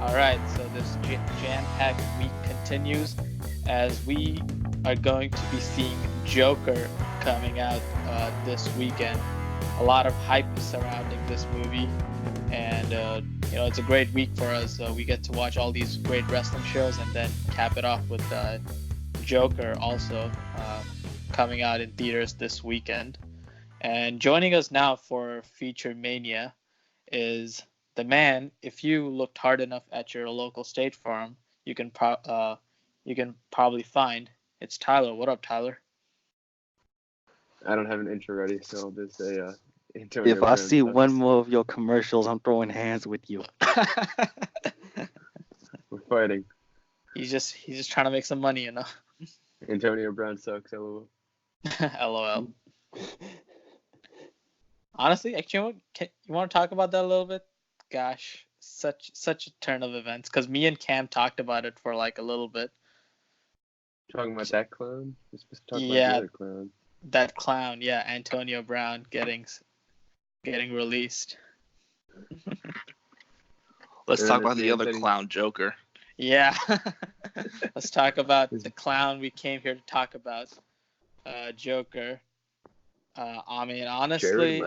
All right, so this jam-packed week continues as we are going to be seeing Joker coming out this weekend. A lot of hype surrounding this movie, and it's a great week for us. We get to watch all these great wrestling shows, and then cap it off with Joker also coming out in theaters this weekend. And joining us now for FeatureMania is the man. If you looked hard enough at your local State Farm, you can probably find it's Tyler. What up, Tyler? I don't have an intro ready, so I'll just say Antonio If I Brown see sucks. one more of your commercials, I'm throwing hands with you. We're fighting. He's just trying to make some money, Antonio Brown sucks, lol. LOL. Honestly, actually, you want to talk about that a little bit? Gosh, such a turn of events. Because me and Cam talked about it for like a little bit. Talking about that clown? We're supposed to talk about Yeah. the other clown. That clown, yeah, Antonio Brown getting released. Let's And talk then about this the man other said he- clown, Joker. Yeah. Let's talk about the clown we came here to talk about, Joker. I mean, honestly,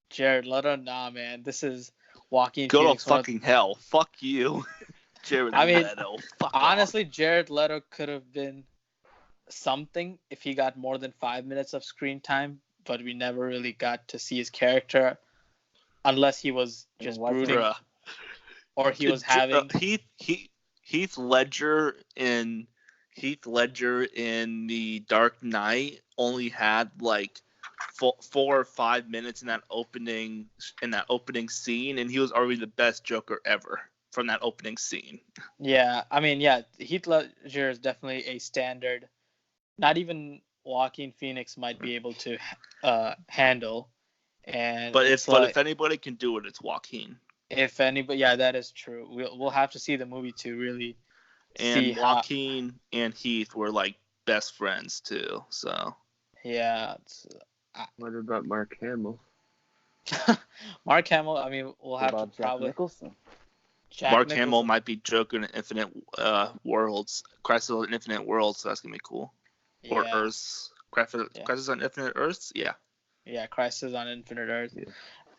Jared Leto. nah, man. This is Joaquin Go Phoenix. to fucking hell. Fuck you, Jared I mean, Leto. Fuck honestly, Jared Leto could have been something if he got more than 5 minutes of screen time, but we never really got to see his character unless he was just brooding, Bruh. or he was having. Heath Ledger in the Dark Knight only had like 4 or 5 minutes in that opening scene, and he was already the best Joker ever from that opening scene. Yeah, I mean, yeah, Heath Ledger is definitely a standard. Not even Joaquin Phoenix might be able to handle. And But if anybody can do it, it's Joaquin. If anybody, yeah, that is true. We'll have to see the movie to really see And Joaquin and Heath were like best friends too. So yeah. What about Mark Hamill? Mark Hamill. I mean, we'll have to probably. Nicholson? Mark Hamill might be Joker in Infinite Worlds, Crisis on Infinite Worlds. So that's gonna be cool. Or Yeah. Earths, Crisis on Infinite Earths. Yeah. Yeah, Crisis on Infinite Earth. Yeah.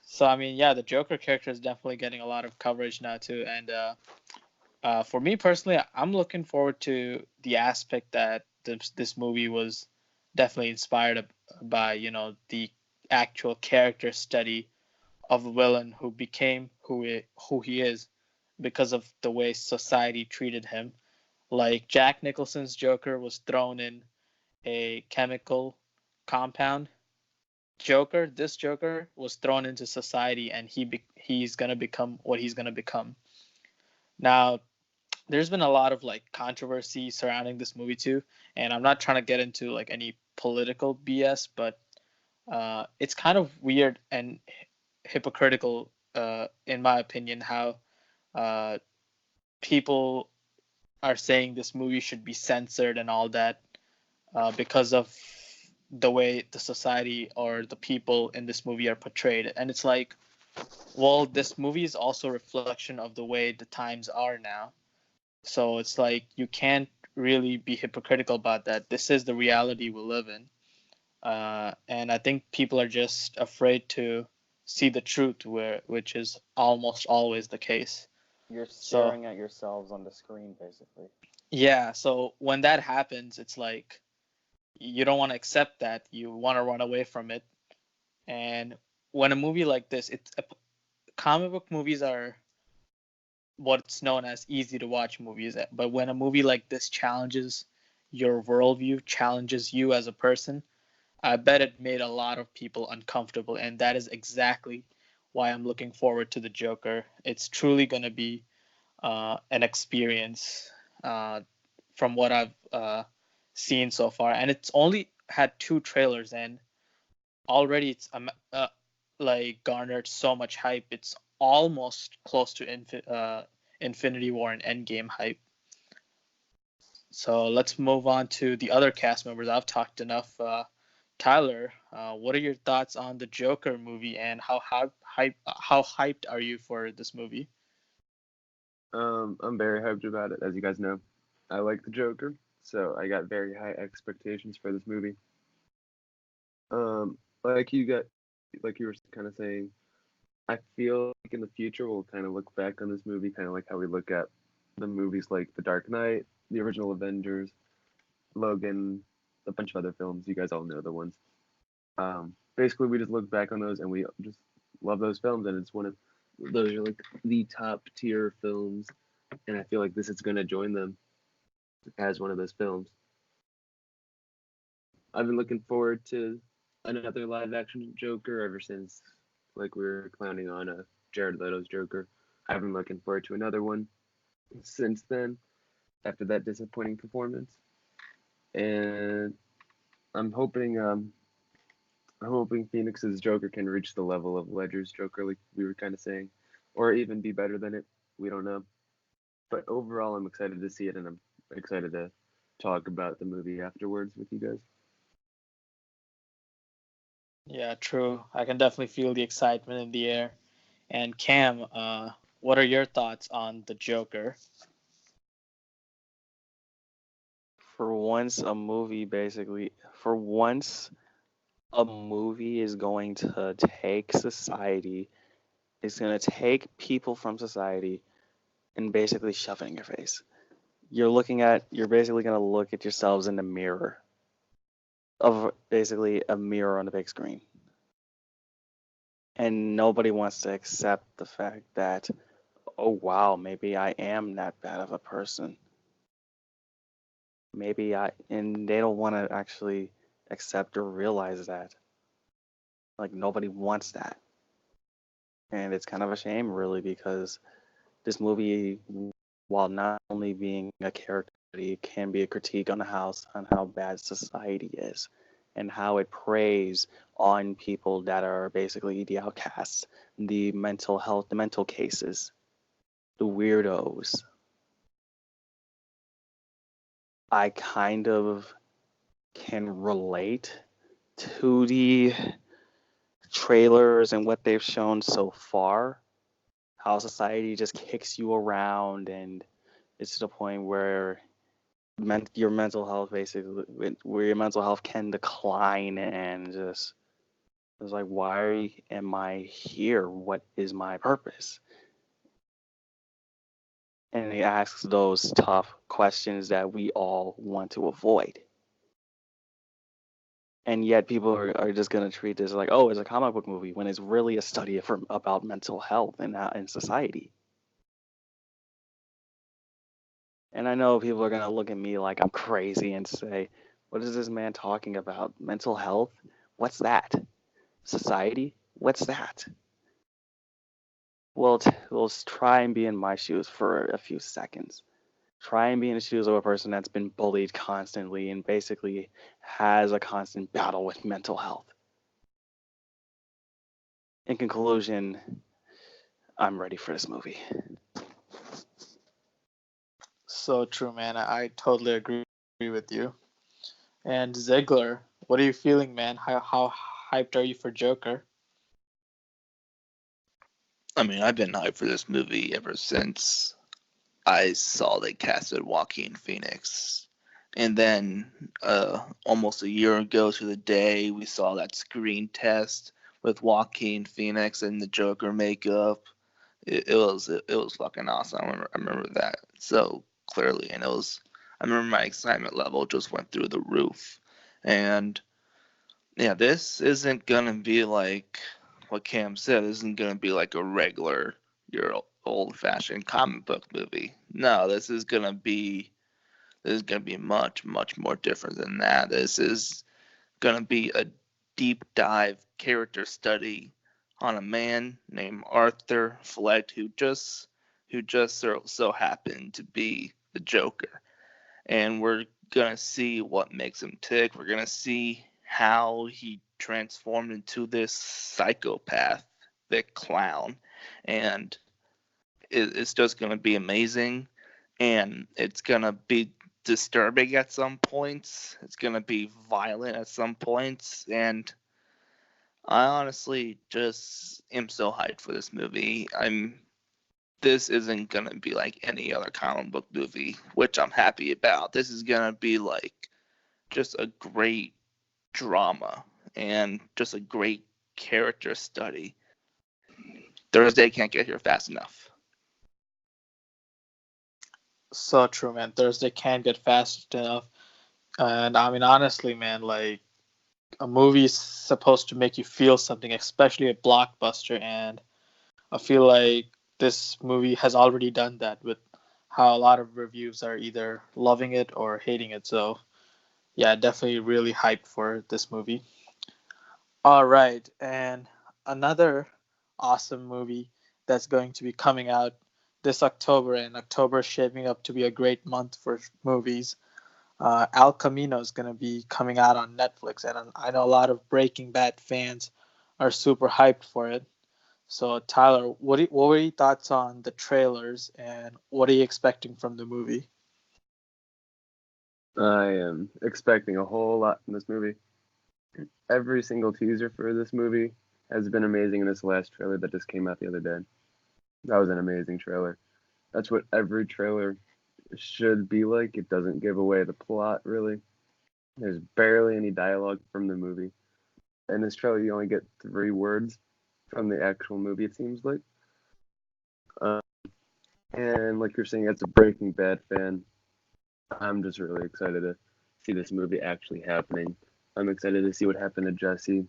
So I mean, yeah, the Joker character is definitely getting a lot of coverage now too, and for me personally, I'm looking forward to the aspect that this movie was definitely inspired by, the actual character study of a villain who became who he is because of the way society treated him. Like Jack Nicholson's Joker was thrown in a chemical compound. This Joker was thrown into society, and he's gonna become what he's gonna become. Now, there's been a lot of like controversy surrounding this movie too, and I'm not trying to get into like any political BS, but it's kind of weird and hypocritical, in my opinion, how people are saying this movie should be censored and all that because of the way the society or the people in this movie are portrayed. And it's like, well, this movie is also a reflection of the way the times are now. So it's like you can't really be hypocritical about that. This is the reality we live in. And I think people are just afraid to see the truth, which is almost always the case. You're staring at yourselves on the screen, basically. Yeah, so when that happens, it's like you don't want to accept that. You want to run away from it. And when a movie like this, comic book movies are what's known as easy to watch movies. But when a movie like this challenges your worldview, challenges you as a person, I bet it made a lot of people uncomfortable. And that is exactly why I'm looking forward to the Joker. It's truly going to be an experience from what I've seen so far. And it's only had 2 trailers, and already it's like garnered so much hype. It's almost close to Infinity War and Endgame hype. So let's move on to the other cast members. I've talked enough. Tyler, what are your thoughts on the Joker movie, and how hyped are you for this movie? I'm very hyped about it. As you guys know, I like the Joker, so I got very high expectations for this movie. Like like you were kind of saying, I feel like in the future we'll kind of look back on this movie, kind of like how we look at the movies like The Dark Knight, the original Avengers, Logan, a bunch of other films. You guys all know the ones. Basically, we just look back on those and we just love those films, and it's one of those are like the top tier films, and I feel like this is gonna join them as one of those films. I've been looking forward to another live action Joker ever since like we were clowning on Jared Leto's Joker. I've been looking forward to another one since then after that disappointing performance, and I'm hoping I'm hoping Phoenix's Joker can reach the level of Ledger's Joker, like we were kind of saying, or even be better than it. We don't know. But overall, I'm excited to see it, and I'm excited to talk about the movie afterwards with you guys. Yeah, true. I can definitely feel the excitement in the air. And Cam, what are your thoughts on the Joker? For once, for once, a movie is going to take society, it's going to take people from society and basically shove it in your face. You're basically going to look at yourselves in the mirror of basically a mirror on the big screen. And nobody wants to accept the fact that, oh wow, maybe I am that bad of a person. And they don't want to actually accept or realize that. Like, nobody wants that. And it's kind of a shame, really, because this movie, while not only being a character, it can be a critique on how bad society is and how it preys on people that are basically the outcasts, the mental cases, the weirdos. I kind of can relate to the trailers and what they've shown so far, how society just kicks you around, and it's to the point where your mental health where your mental health can decline, and just it's like, why am I here? What is my purpose? And it asks those tough questions that we all want to avoid. And yet people are just going to treat this like, oh, it's a comic book movie, when it's really a study about mental health and society. And I know people are going to look at me like I'm crazy and say, what is this man talking about? Mental health? What's that? Society? What's that? Well, let's try and be in my shoes for a few seconds. Try and be in the shoes of a person that's been bullied constantly and basically has a constant battle with mental health. In conclusion, I'm ready for this movie. So true, man. I totally agree with you. And Ziggler, what are you feeling, man? How hyped are you for Joker? I mean, I've been hyped for this movie ever since I saw they casted Joaquin Phoenix. And then almost a year ago to the day, we saw that screen test with Joaquin Phoenix and the Joker makeup. It was fucking awesome. I remember that so clearly, and I remember my excitement level just went through the roof. And yeah, this isn't gonna be like what Cam said. This isn't gonna be like a regular your old fashioned comic book movie. No, this is gonna be much more different than that. This is gonna be a deep dive character study on a man named Arthur Fleck who just so happened to be the Joker. And we're gonna see what makes him tick. We're gonna see how he transformed into this psychopath, the clown, and it's just gonna be amazing. And it's gonna be disturbing at some points. It's gonna be violent at some points, and I honestly just am so hyped for this movie. this isn't gonna be like any other comic book movie, which I'm happy about. This is gonna be like just a great drama and just a great character study. Thursday can't get here fast enough. So true, man. Thursday can't get fast enough. And I mean, honestly, man, like a movie is supposed to make you feel something, especially a blockbuster. And I feel like this movie has already done that with how a lot of reviews are either loving it or hating it. So, yeah, definitely really hyped for this movie. All right. And another awesome movie that's going to be coming out this October, and October is shaping up to be a great month for movies. El Camino is going to be coming out on Netflix, and I know a lot of Breaking Bad fans are super hyped for it. So, Tyler, what were your thoughts on the trailers, and what are you expecting from the movie? I am expecting a whole lot from this movie. Every single teaser for this movie has been amazing in this last trailer that just came out the other day. That was an amazing trailer. That's what every trailer should be like. It doesn't give away the plot, really. There's barely any dialogue from the movie. In this trailer, you only get 3 words from the actual movie, it seems like. And like you're saying, as a Breaking Bad fan, I'm just really excited to see this movie actually happening. I'm excited to see what happened to Jesse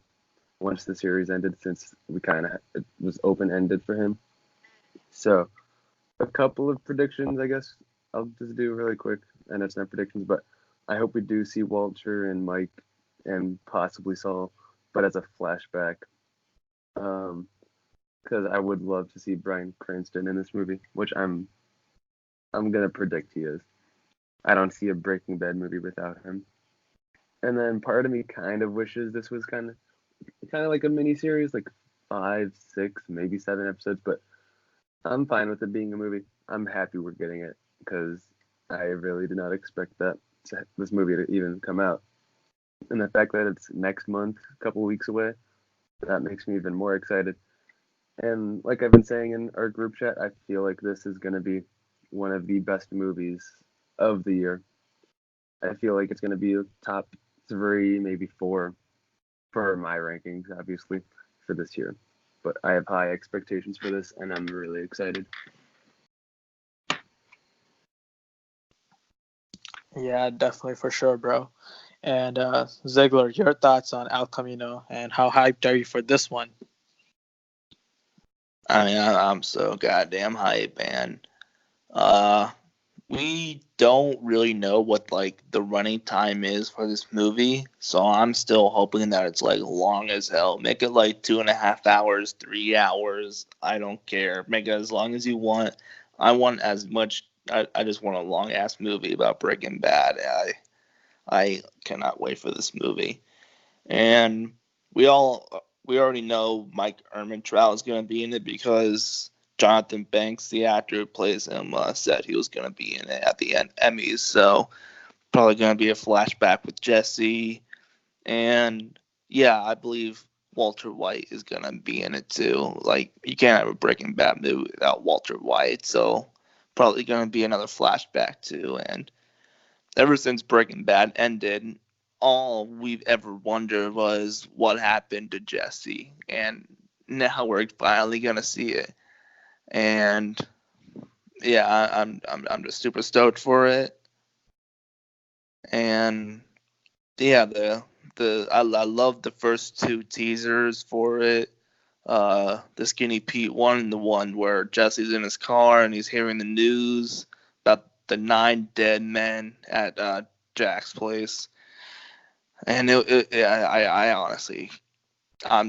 once the series ended, since it was open ended for him. So a couple of predictions, I guess I'll just do really quick. And it's not predictions, but I hope we do see Walter and Mike and possibly Saul, but as a flashback. Because I would love to see Bryan Cranston in this movie, which I'm gonna predict he is. I don't see a Breaking Bad movie without him. And then part of me kind of wishes this was kind of like a mini series, like 5, 6, maybe 7 episodes. But I'm fine with it being a movie. I'm happy we're getting it because I really did not expect this movie to even come out. And the fact that it's next month, a couple weeks away, that makes me even more excited. And like I've been saying in our group chat, I feel like this is going to be one of the best movies of the year. I feel like it's going to be top 3, maybe 4 for my rankings, obviously, for this year. But I have high expectations for this, and I'm really excited. Yeah, definitely for sure, bro. And Ziggler, your thoughts on El Camino and how hyped are you for this one? I mean, I'm so goddamn hype, man. Uh, we don't really know what like the running time is for this movie, so I'm still hoping that it's like long as hell. Make it like 2.5 hours, 3 hours. I don't care. Make it as long as you want. I want as much. I just want a long ass movie about Breaking Bad. I cannot wait for this movie. And we already know Mike Ehrmantraut is going to be in it because Jonathan Banks, the actor who plays him, said he was going to be in it at the end Emmys. So probably going to be a flashback with Jesse. And yeah, I believe Walter White is going to be in it too. Like you can't have a Breaking Bad movie without Walter White. So probably going to be another flashback too. And ever since Breaking Bad ended, all we've ever wondered was what happened to Jesse, and now we're finally gonna see it. And yeah, I'm just super stoked for it. And yeah, I love the first 2 teasers for it. The Skinny Pete one and the one where Jesse's in his car and he's hearing the news about the 9 dead men at Jack's place. And I honestly, I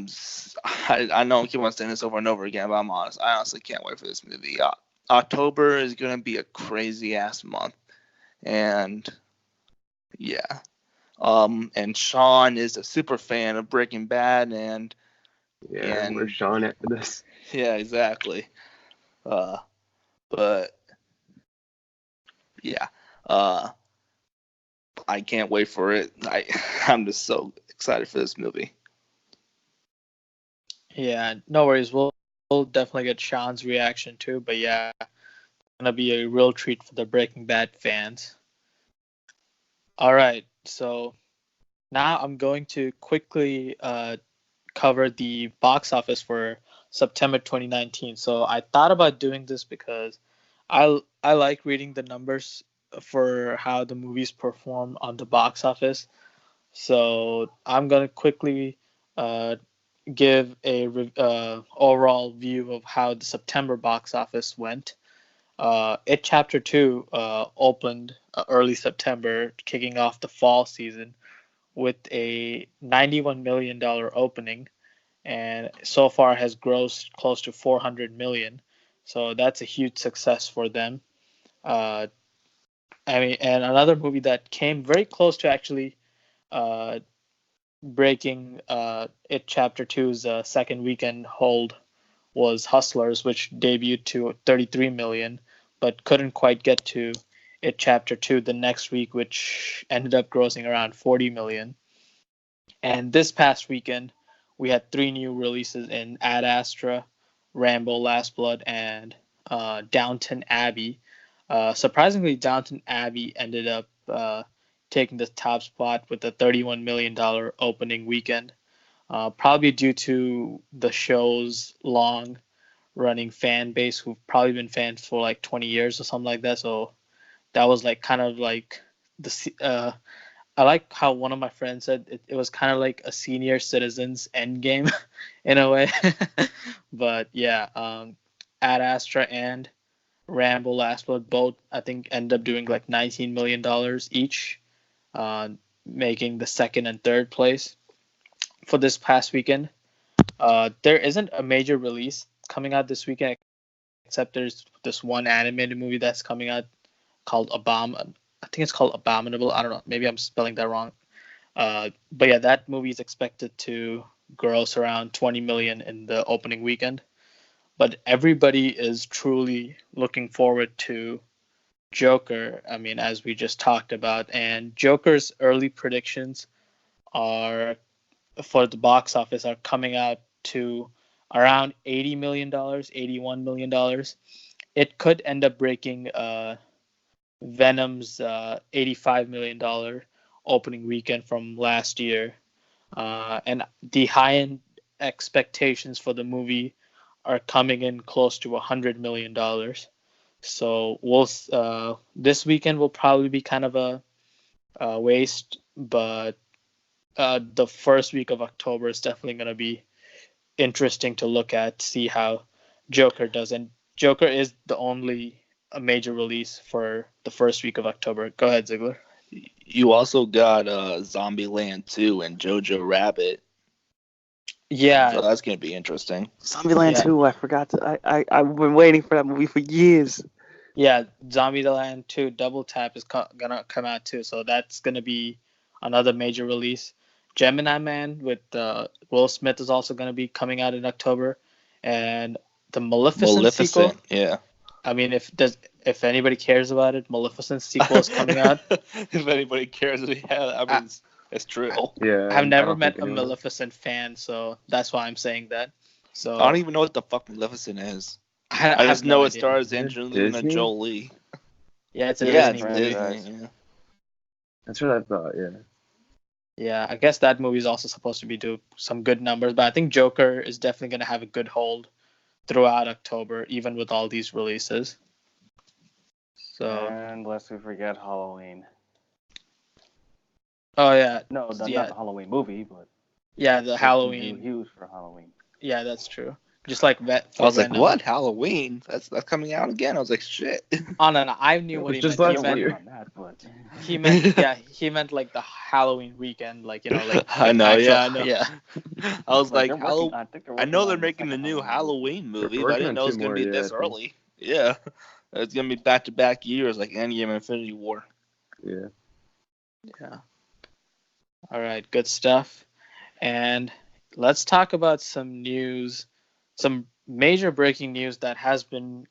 know I keep on saying this over and over again, but I'm honest. I honestly can't wait for this movie. October is gonna be a crazy ass month, and yeah. And Sean is a super fan of Breaking Bad, and Yeah, where's Sean at for this? yeah, exactly. But yeah, I can't wait for it. I'm just so excited for this movie. Yeah, no worries. We'll definitely get Sean's reaction too. But yeah, it's gonna be a real treat for the Breaking Bad fans. All right, so now I'm going to quickly cover the box office for September 2019. So I thought about doing this because I like reading the numbers for how the movies perform on the box office. So I'm gonna quickly uh, give a overall view of how the September box office went. It Chapter 2 opened early September, kicking off the fall season with a $91 million opening, and so far has grossed close to 400 million. So that's a huge success for them. Uh, I mean, and another movie that came very close to actually uh, breaking It Chapter Two's second weekend hold was Hustlers, which debuted to 33 million, but couldn't quite get to It Chapter 2 the next week, which ended up grossing around 40 million. And this past weekend, we had three new releases in Ad Astra, Rambo: Last Blood, and Downton Abbey. Surprisingly, Downton Abbey ended up taking the top spot with a $31 million opening weekend, probably due to the show's long running fan base who've probably been fans for like 20 years or something like that. So that was like kind of like I like how one of my friends said it was kind of like a senior citizens end game in a way. But yeah, Ad Astra and Rambo Last Blood both I think end up doing like $19 million each, uh, making the second and third place for this past weekend. There isn't a major release coming out this weekend except there's this one animated movie that's coming out called I think it's called Abominable. I don't know. Maybe I'm spelling that wrong. But yeah, that movie is expected to gross around 20 million in the opening weekend. But everybody is truly looking forward to Joker. I mean, as we just talked about, and Joker's early predictions are for the box office are coming out to around $80 million, $81 million. It could end up breaking Venom's $85 million opening weekend from last year. And the high end expectations for the movie are coming in close to $100 million. So this weekend will probably be kind of a waste, but the first week of October is definitely going to be interesting to look at, see how Joker does. And Joker is the only a major release for the first week of October. Go ahead, Ziggler. You also got Zombieland 2 and Jojo Rabbit. Yeah. So that's going to be interesting. Zombieland 2, I forgot to. I've been waiting for that movie for years. Yeah, Zombieland 2 Double Tap is gonna come out too, so that's gonna be another major release. Gemini Man with Will Smith is also gonna be coming out in October, and the Maleficent sequel. Yeah. I mean, if anybody cares about it, Maleficent sequel is coming out. If anybody cares, yeah, I mean, it's true. Yeah. I've never met a anyone Maleficent fan, so that's why I'm saying that. So I don't even know what the fuck Maleficent is. I just have know no it idea. stars Angelina Disney? Jolie. Yeah, it's a Yeah, Disney it's movie. Disney. Yeah. That's what I thought. Yeah. Yeah, I guess that movie is also supposed to be do some good numbers, but I think Joker is definitely going to have a good hold throughout October, even with all these releases. So. And lest we forget Halloween. Oh yeah. No, not the Halloween movie, but yeah, the Halloween. Huge for Halloween. Yeah, that's true. Just like I was like, what? Halloween? That's coming out again? I was like, shit. Oh no, I knew what he meant. Just last year. On that, but... he meant like the Halloween weekend, like like I know, actual, I know. Yeah. I was like, I know they're making a new Halloween movie, but I didn't know it was gonna be this early. Yeah, it's gonna be back-to-back years like Endgame and Infinity War. Yeah. Yeah. All right, good stuff. And let's talk about some news, some major breaking news that has been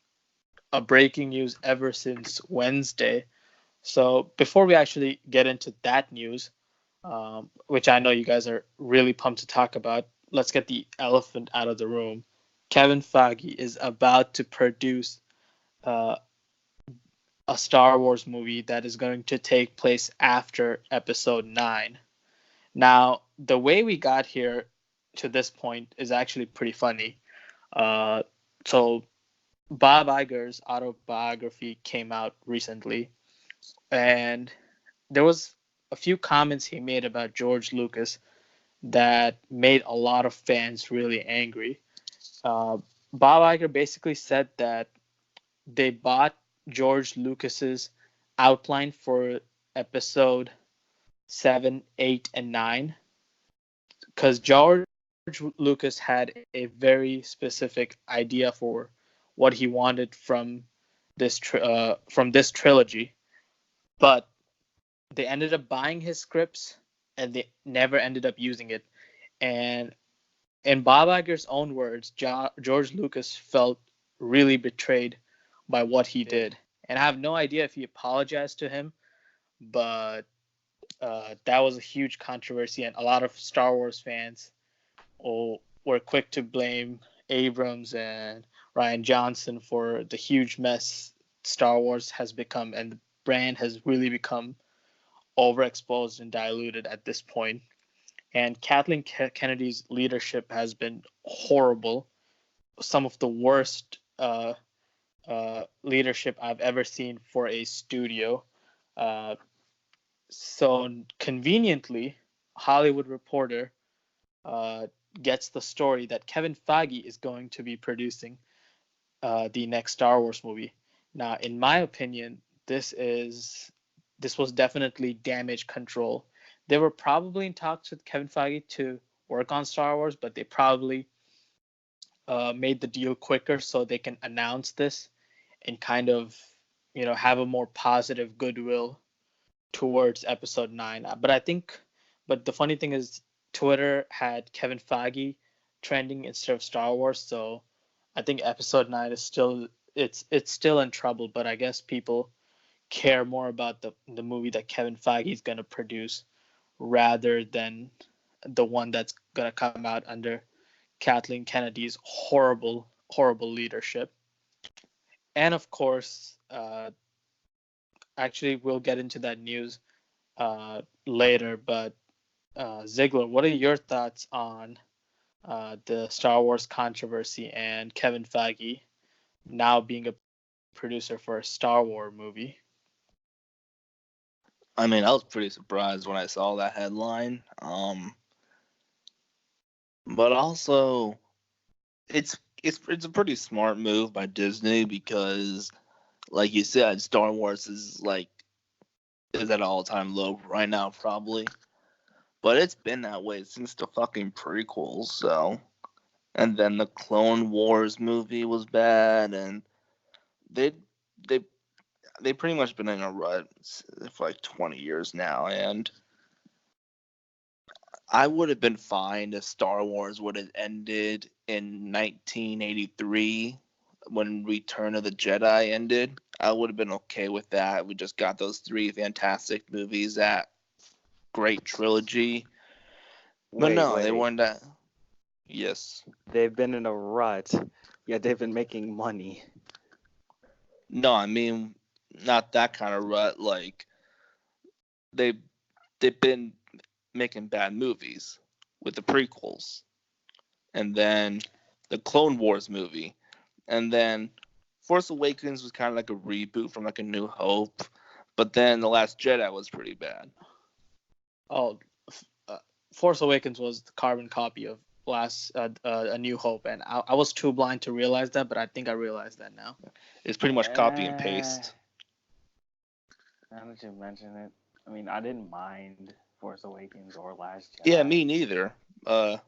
a breaking news ever since Wednesday. So before we actually get into that news, which I know you guys are really pumped to talk about, let's get the elephant out of the room. Kevin Feige is about to produce uh, a Star Wars movie that is going to take place after Episode 9. Now, the way we got here to this point is actually pretty funny. Uh, so, Bob Iger's autobiography came out recently, and there was a few comments he made about George Lucas that made a lot of fans really angry. Uh, Bob Iger basically said that they bought George Lucas's outline for episode 7, 8, and 9 because George Lucas had a very specific idea for what he wanted from this trilogy, but they ended up buying his scripts and they never ended up using it. And in Bob Iger's own words, George Lucas felt really betrayed by what he did. And I have no idea if he apologized to him, but that was a huge controversy, and a lot of Star Wars fans were quick to blame Abrams and Rian Johnson for the huge mess Star Wars has become, and the brand has really become overexposed and diluted at this point. And Kathleen Kennedy's leadership has been horrible, some of the worst leadership I've ever seen for a studio. Uh, so conveniently, Hollywood Reporter uh, gets the story that Kevin Feige is going to be producing the next Star Wars movie. Now, in my opinion, this was definitely damage control. They were probably in talks with Kevin Feige to work on Star Wars, but they probably made the deal quicker so they can announce this and kind of, have a more positive goodwill towards Episode 9. But the funny thing is, Twitter had Kevin Feige trending instead of Star Wars, so I think Episode 9 is still in trouble. But I guess people care more about the movie that Kevin Feige is gonna produce rather than the one that's gonna come out under Kathleen Kennedy's horrible leadership. And of course, actually, we'll get into that news later. But Ziggler, what are your thoughts on the Star Wars controversy and Kevin Feige now being a producer for a Star Wars movie? I mean, I was pretty surprised when I saw that headline. But also, it's a pretty smart move by Disney because, like you said, Star Wars is at an all-time low right now probably. But it's been that way since the fucking prequels. So, and then the Clone Wars movie was bad, and they they they pretty much been in a rut for like 20 years now, and I would have been fine if Star Wars would have ended in 1983 when Return of the Jedi ended. I would have been okay with that. We just got those three fantastic movies, that great trilogy. But no, they weren't that. Yes. They've been in a rut, yet they've been making money. No, I mean not that kind of rut. Like they've been making bad movies with the prequels, and then the Clone Wars movie, and then Force Awakens was kind of like a reboot from like A New Hope, but then The Last Jedi was pretty bad. Oh, Force Awakens was the carbon copy of A New Hope, and I was too blind to realize that, but I think I realize that now. It's pretty much copy and paste. Now that you mention it, I mean, I didn't mind Force Awakens or Last Jedi. Yeah, me neither. I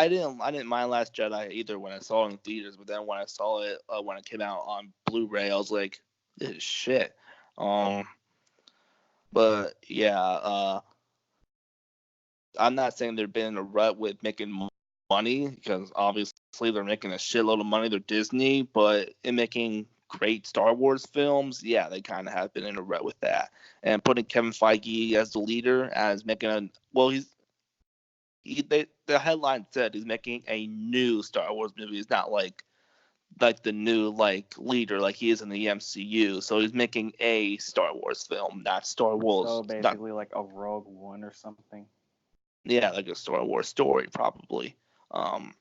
didn't mind Last Jedi either when I saw it in theaters, but then when I saw it when it came out on Blu-ray, I was like, this is shit. But yeah, I'm not saying they've been in a rut with making money because obviously they're making a shitload of money. They're Disney, but in making great Star Wars films, yeah, they kind of have been in a rut with that. And putting Kevin Feige as the leader, as making he's the headline said he's making a new Star Wars movie. It's not like the new leader like he is in the MCU. So he's making a Star Wars film, not Star Wars. So basically, like a Rogue One or something. Yeah, like a Star Wars story probably. I'm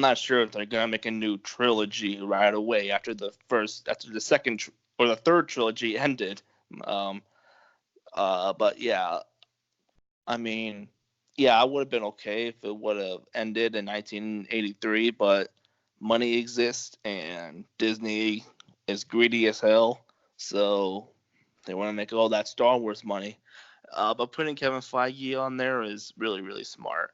not sure if they're gonna make a new trilogy right away after the second or the third trilogy ended. But yeah, I mean, yeah, I would have been okay if it would have ended in 1983, but money exists and Disney is greedy as hell, so they want to make all that Star Wars money. But putting Kevin Feige on there is really, really smart.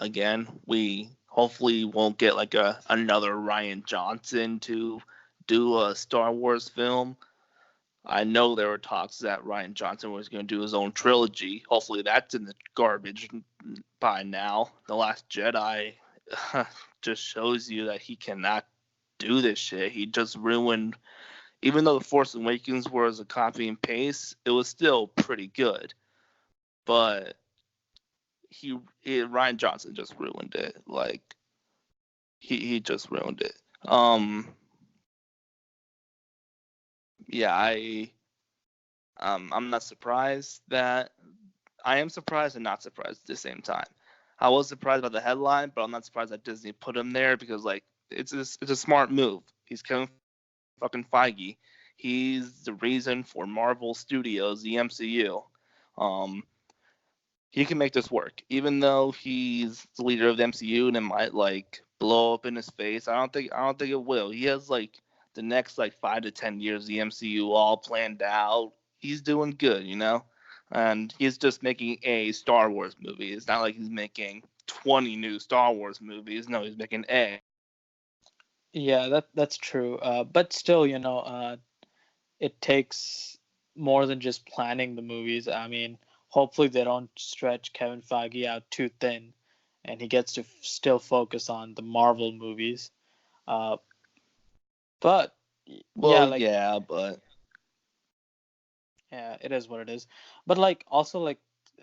Again, we hopefully won't get like another Rian Johnson to do a Star Wars film. I know there were talks that Rian Johnson was going to do his own trilogy. Hopefully that's in the garbage by now. The Last Jedi just shows you that he cannot do this shit. He just ruined. Even though The Force Awakens was a copy and paste, it was still pretty good. But Rian Johnson just ruined it. Like he just ruined it. Yeah, I'm not surprised that I am surprised and not surprised at the same time. I was surprised by the headline, but I'm not surprised that Disney put him there because like it's a smart move. He's Kevin fucking Feige. He's the reason for Marvel Studios, the MCU. He can make this work, even though he's the leader of the MCU and it might like blow up in his face. I don't think it will. He has like the next like 5 to 10 years of the MCU all planned out. He's doing good, and he's just making a Star Wars movie. It's not like he's making 20 new Star Wars movies. No, he's making a. Yeah, that's true. But still, it takes more than just planning the movies. I mean, hopefully they don't stretch Kevin Feige out too thin, and he gets to still focus on the Marvel movies. But Well, yeah, but yeah, it is what it is. But like also like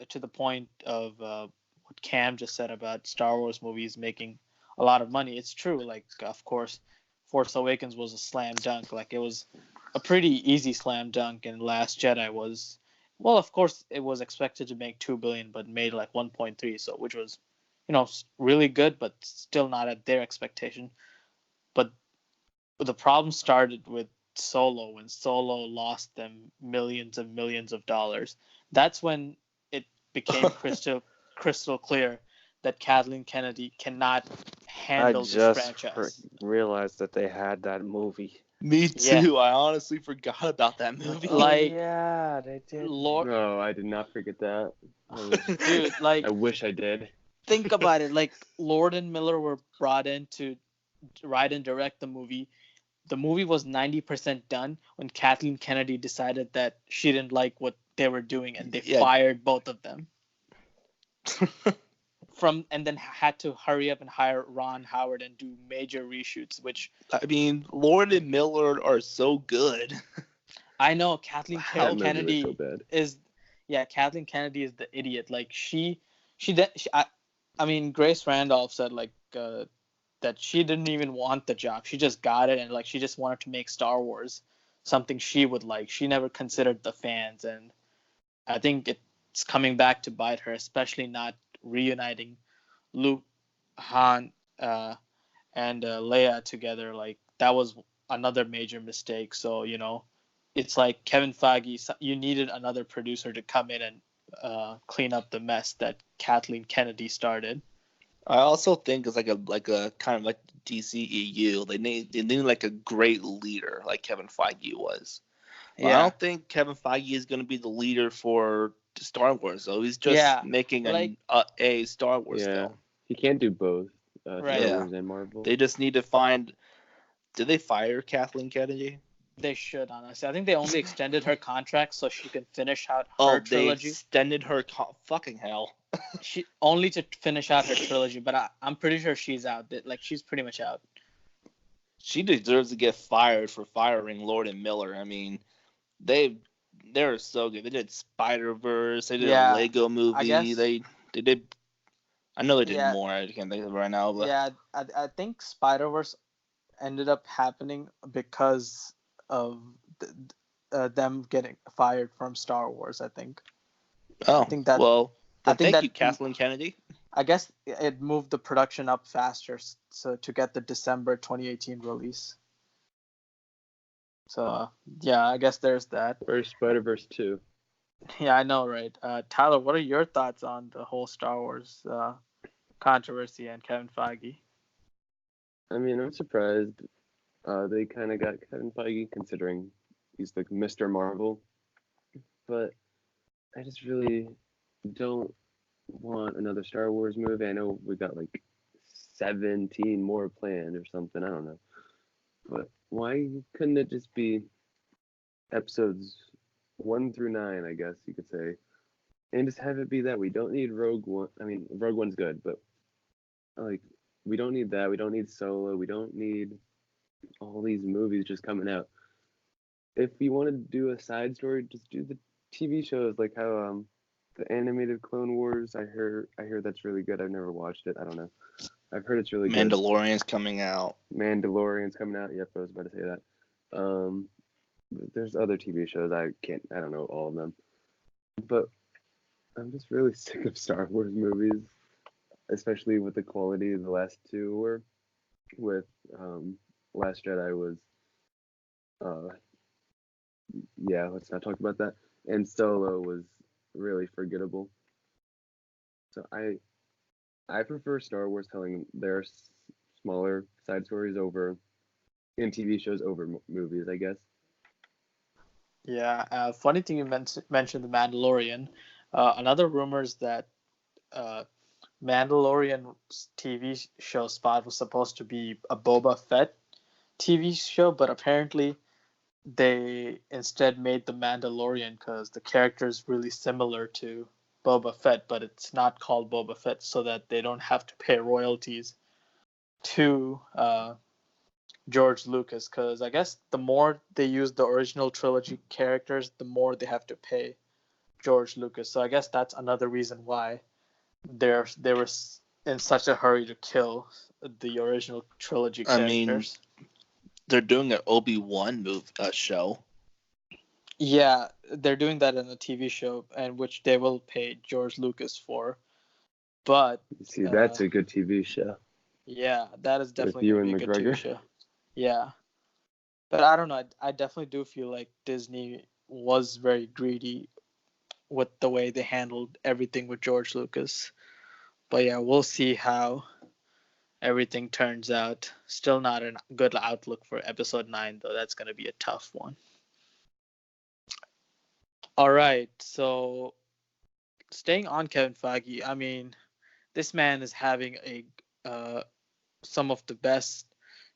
to the point of what Cam just said about Star Wars movies making a lot of money, it's true. Like of course, Force Awakens was a slam dunk. Like it was a pretty easy slam dunk, and Last Jedi was, well, of course it was expected to make 2 billion, but made like 1.3, so which was, really good, but still not at their expectation. But the problem started with Solo when Solo lost them millions and millions of dollars. That's when it became crystal clear that Kathleen Kennedy cannot handle this franchise. Realized that they had that movie. Me too. Yeah. I honestly forgot about that movie. Like, yeah, they did. No, I did not forget that. Dude, like, I wish I did. Think about it. Like, Lord and Miller were brought in to write and direct the movie. The movie was 90% done when Kathleen Kennedy decided that she didn't like what they were doing, and they fired both of them. And then had to hurry up and hire Ron Howard and do major reshoots, which, I mean, Lord and Miller are so good. I know Kathleen Kennedy so bad. Kathleen Kennedy is the idiot. Like I mean, Grace Randolph said like that she didn't even want the job. She just got it, and like she just wanted to make Star Wars something she would like. She never considered the fans, and I think it's coming back to bite her, especially not reuniting Luke, Han, and Leia together. Like that was another major mistake. So it's like Kevin Feige, you needed another producer to come in and clean up the mess that Kathleen Kennedy started. I also think it's like a kind of like DCEU. They need like a great leader, like Kevin Feige was. But I don't think Kevin Feige is going to be the leader for Star Wars, though. He's just making a Star Wars film. He can't do both Star Wars and Marvel. They just need to find. Did they fire Kathleen Kennedy? They should, honestly. I think they only extended her contract so she can finish out her trilogy. They extended her fucking hell. She only to finish out her trilogy, but I'm pretty sure she's out. Like she's pretty much out. She deserves to get fired for firing Lord and Miller. I mean, they They're so good. They did Spider-Verse. They did a Yeah, Lego I movie. guess. They did. I know they did Yeah, more. I can't think of it right now, but yeah. I think Spider-Verse ended up happening because of them getting fired from Star Wars. I think. I oh think that. well. I Then think thank you, that. Kathleen Kennedy. I guess it moved the production up faster, so to get the December 2018 release. So yeah, I guess there's that. Where's Spider-Verse 2? Yeah, I know, right? Tyler, what are your thoughts on the whole Star Wars controversy and Kevin Feige? I mean, I'm surprised they kind of got Kevin Feige, considering he's like Mr. Marvel. But I just really don't want another Star Wars movie. I know we got like 17 more planned or something. I don't know. But why couldn't it just be episodes 1 through 9, I guess you could say, and just have it be that? We don't need Rogue One. I mean, Rogue One's good, but like we don't need that. We don't need Solo. We don't need all these movies just coming out. If you want to do a side story, just do the TV shows, like how the animated Clone Wars. I hear that's really good. I've never watched it. I don't know. I've heard it's really good. Mandalorian's coming out. Mandalorian's coming out. Yep, I was about to say that. There's other TV shows. I don't know all of them. But I'm just really sick of Star Wars movies, especially with the quality of the last two were. With Last Jedi was, yeah, let's not talk about that. And Solo was really forgettable. So I prefer Star Wars telling their smaller side stories over in TV shows over movies, I guess. Yeah, funny thing you mentioned the Mandalorian. Another rumor is that uh, Mandalorian TV show spot was supposed to be a Boba Fett TV show, but apparently they instead made the Mandalorian because the character is really similar to Boba Fett, but it's not called Boba Fett, so that they don't have to pay royalties to George Lucas. Because I guess the more they use the original trilogy characters, the more they have to pay George Lucas. So I guess that's another reason why they were in such a hurry to kill the original trilogy I mean, characters. they're doing an Obi-Wan show. Yeah, they're doing that in a TV show, and which they will pay George Lucas for. But See, that's a good TV show yeah, that is with definitely going to Ewan be a good TV McGregor. show. Yeah, but I don't know. I definitely do feel like Disney was very greedy with the way they handled everything with George Lucas. But yeah, we'll see how everything turns out. Still not a good outlook for episode 9, though. That's going to be a tough one. All right, so staying on Kevin Feige, I mean, this man is having some of the best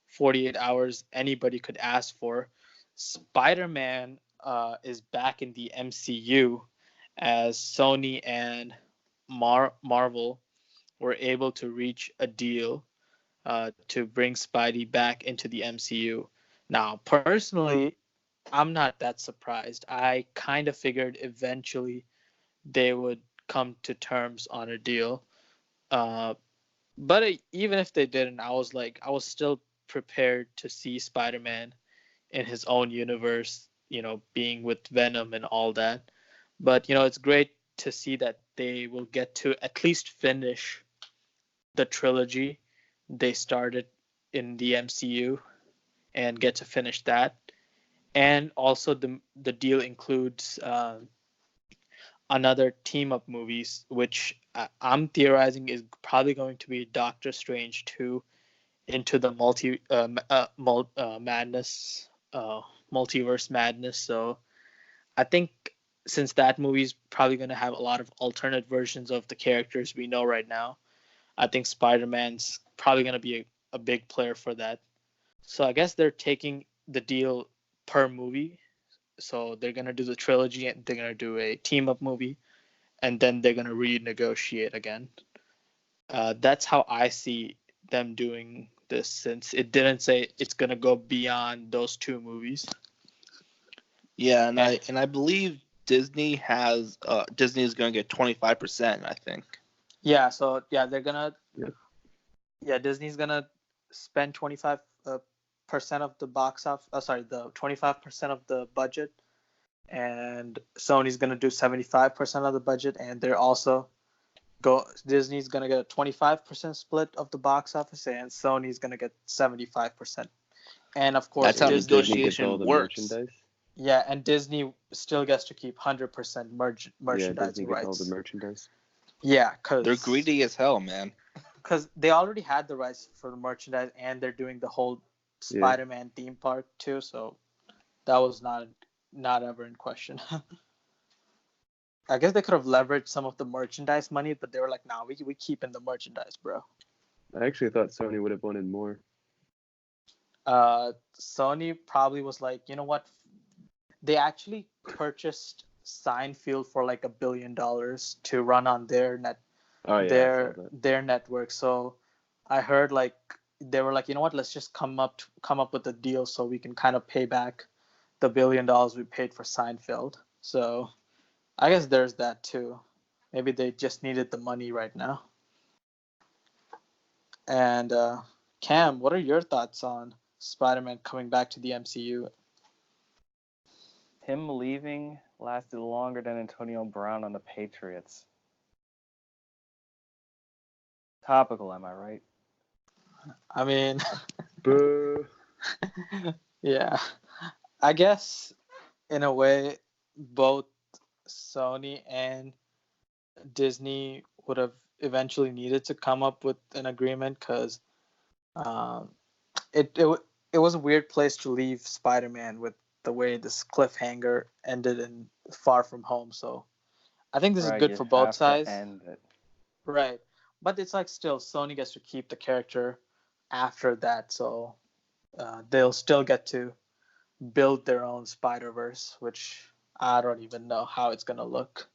48 hours anybody could ask for. Spider-Man is back in the MCU as Sony and Marvel were able to reach a deal to bring Spidey back into the MCU. Now, personally, I'm not that surprised. I kind of figured eventually they would come to terms on a deal. Uh, but even if they didn't, I was still prepared to see Spider-Man in his own universe, being with Venom and all that. But, it's great to see that they will get to at least finish the trilogy they started in the MCU and get to finish that. And also the deal includes another team up movies, which I'm theorizing is probably going to be Doctor Strange 2 into the madness, multiverse madness. So I think since that movie's probably going to have a lot of alternate versions of the characters we know right now, I think Spider-Man's probably going to be a big player for that. So I guess they're taking the deal per movie. So they're going to do the trilogy and they're going to do a team up movie and then they're going to renegotiate again. That's how I see them doing this, since it didn't say it's going to go beyond those two movies. Yeah, and And I believe Disney is going to get 25%, I think. yeah, so yeah, they're gonna Yeah. Disney's gonna spend 25% of the box off. Sorry, the 25% of the budget, and Sony's gonna do 75% of the budget, and they're also Disney's gonna get a 25% split of the box office, and Sony's gonna get 75%. And of course, That's how And Disney, Disney gets all negotiation the works. merchandise. yeah, and Disney still gets to keep 100% Yeah, Disney merchandising gets all rights. the merchandise. Yeah, They're greedy as hell, man. because they already had the rights for the merchandise, and they're doing the whole Yeah. Spider-Man theme park too. So that was not ever in question. I guess they could have leveraged some of the merchandise money, but they were like, "Nah, we keeping the merchandise, bro." I actually thought Sony would have wanted more. Sony probably was like, you know what? They actually purchased Seinfeld for like $1 billion to run on their Oh yeah, I saw that. their network. So I heard like they were like, you know what? Let's just come up with a deal so we can kind of pay back the $1 billion we paid for Seinfeld. So I guess there's that too. Maybe they just needed the money right now. And Cam, what are your thoughts on Spider-Man coming back to the MCU? Him leaving lasted longer than Antonio Brown on the Patriots. Topical, am I right? I mean, Boo. yeah, I guess in a way, both Sony and Disney would have eventually needed to come up with an agreement because um, it was a weird place to leave Spider-Man with the way this cliffhanger ended in Far From Home. So I think this is Right, good you for both have to sides. end it. Right. But it's like still Sony gets to keep the character after that, so they'll still get to build their own Spider-Verse, which I don't even know how it's gonna look.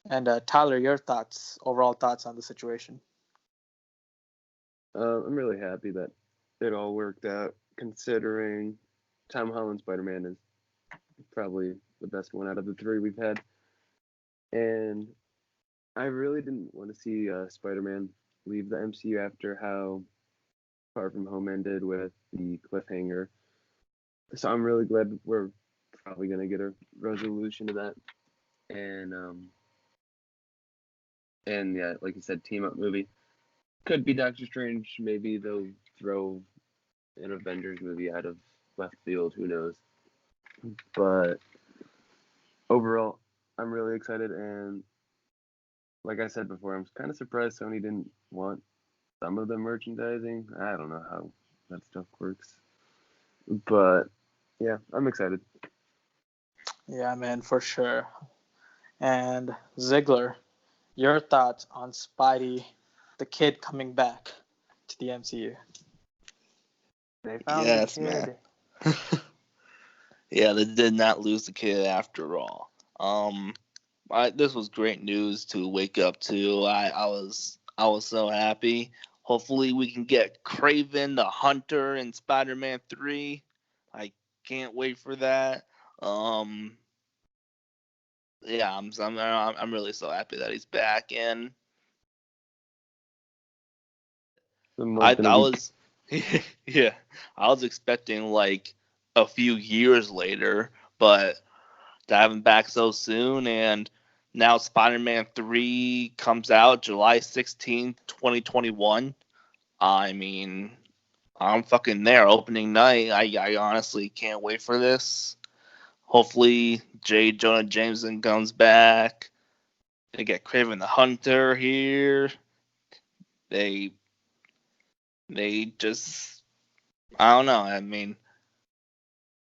And Tyler, your overall thoughts on the situation? I'm really happy that it all worked out, considering Tom Holland Spider-Man is probably the best one out of the three we've had. And I really didn't want to see Spider-Man leave the MCU after how Far From Home ended with the cliffhanger. So I'm really glad we're probably gonna get a resolution to that. And yeah, like you said, team up movie. Could be Doctor Strange. Maybe they'll throw an Avengers movie out of left field. Who knows? But overall, I'm really excited. And like I said before, I'm kind of surprised Sony didn't want some of the merchandising. I don't know how that stuff works. But yeah, I'm excited. Yeah, man, for sure. And Ziggler, your thoughts on Spidey, the kid coming back to the MCU? They found Yes, the man. kid. Yeah, they did not lose the kid after all. This was great news to wake up to. I was so happy. Hopefully, we can get Kraven the Hunter in Spider-Man 3. I can't wait for that. Yeah, I'm really so happy that he's back, and A I month and a I week. was yeah, I was expecting like a few years later, but to have him back so soon, and now Spider-Man 3 comes out July 16th, 2021. I mean, I'm fucking there opening night. I honestly can't wait for this. Hopefully, J. Jonah Jameson comes back. They get Kraven the Hunter here. They just I don't know. I mean,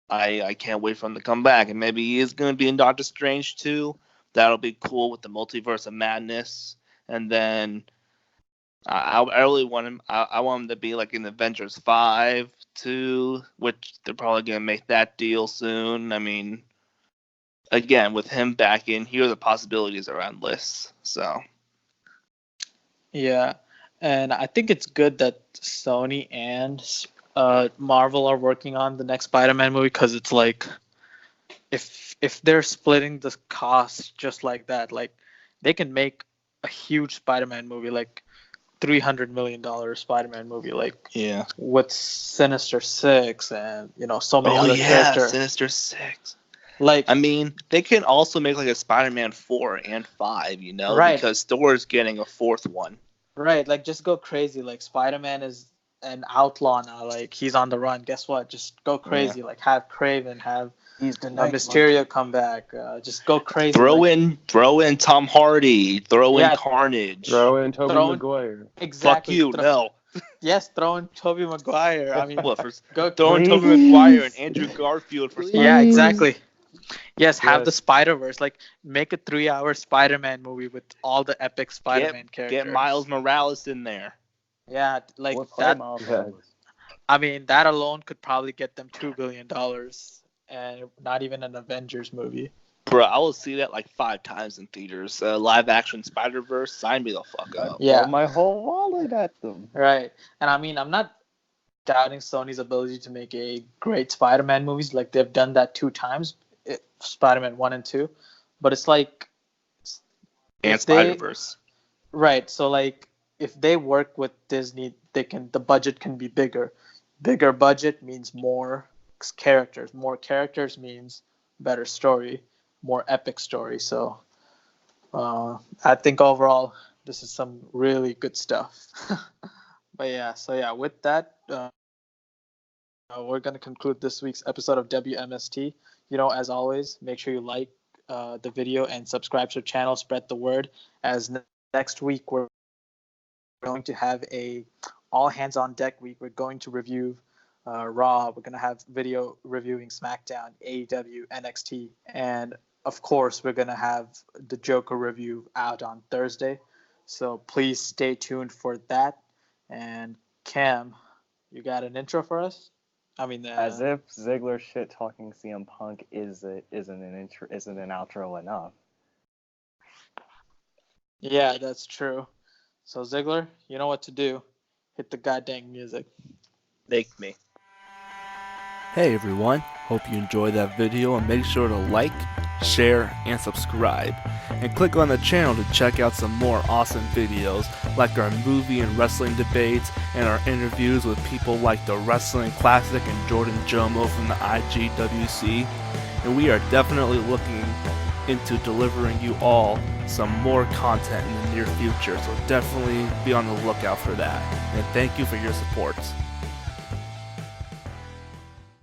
I can't wait for him to come back, and maybe he is going to be in Doctor Strange too. That'll be cool with the multiverse of madness. And then I really want him. I want him to be like in Avengers 5 too, which they're probably going to make that deal soon. I mean, again, with him back in here, the possibilities are endless. So Yeah, and I think it's good that Sony and Marvel are working on the next Spider-Man movie because it's like if they're splitting the cost just like that, like they can make a huge Spider-Man movie, like $300 million Spider-Man movie, like Yeah. with Sinister Six and so many Oh other yeah, characters. Sinister Six. Like I mean, they can also make like a Spider-Man 4 and 5, Right. because Thor's getting a fourth one. right, like just go crazy. Like Spider-Man is an outlaw now. Like he's on the run. Guess what? Just go crazy. Like have Craven, have He's the night Mysterio come back. Just go crazy. Throw like, in Tom Hardy. Throw in Yeah. Carnage. Throw in Tobey Throw in- Maguire. exactly. Fuck you, no. Yes, throw in Tobey Maguire. I mean, What for? go. Throw in Tobey Please. Maguire and Andrew Garfield for Spider-Man. Yeah, exactly. Yes, have Yes. the Spider-Verse. Like make a 3-hour Spider-Man movie with all the epic Spider-Man characters. Get Miles Morales in there. Yeah, like What that. Miles Yeah. Morales? I mean, that alone could probably get them $2 billion, and not even an Avengers movie. Bro, I will see that like 5 times in theaters. Live action Spider-Verse, sign me the fuck up. Yeah. Throw my whole wallet at them. Right, and I mean, I'm not doubting Sony's ability to make a great Spider-Man movies. Like they've done that 2 times, Spider-Man 1 and 2, but it's like And if they- Spider-Verse. Right. So like if they work with Disney, the budget can be bigger. Bigger budget means more characters. More characters means better story, more epic story. So I think overall this is some really good stuff. But yeah, so yeah, with that we're going to conclude this week's episode of W.M.S.T. As always, make sure you like the video and subscribe to the channel, spread the word, as next week we're going to have a all hands on deck week. We're going to review Raw. We're going to have video reviewing SmackDown, AEW, NXT, and of course we're going to have the Joker review out on Thursday. So please stay tuned for that. And Cam, you got an intro for us? I mean, As if Ziggler shit talking CM Punk isn't an outro enough. Yeah, that's true. So Ziggler, you know what to do. Hit the goddamn music. Make me. Hey everyone, hope you enjoyed that video and make sure to like, share, and subscribe. And click on the channel to check out some more awesome videos like our movie and wrestling debates and our interviews with people like the Wrestling Classic and Jordan Jomo from the IGWC. And we are definitely looking into delivering you all some more content in the near future, so definitely be on the lookout for that. And thank you for your support.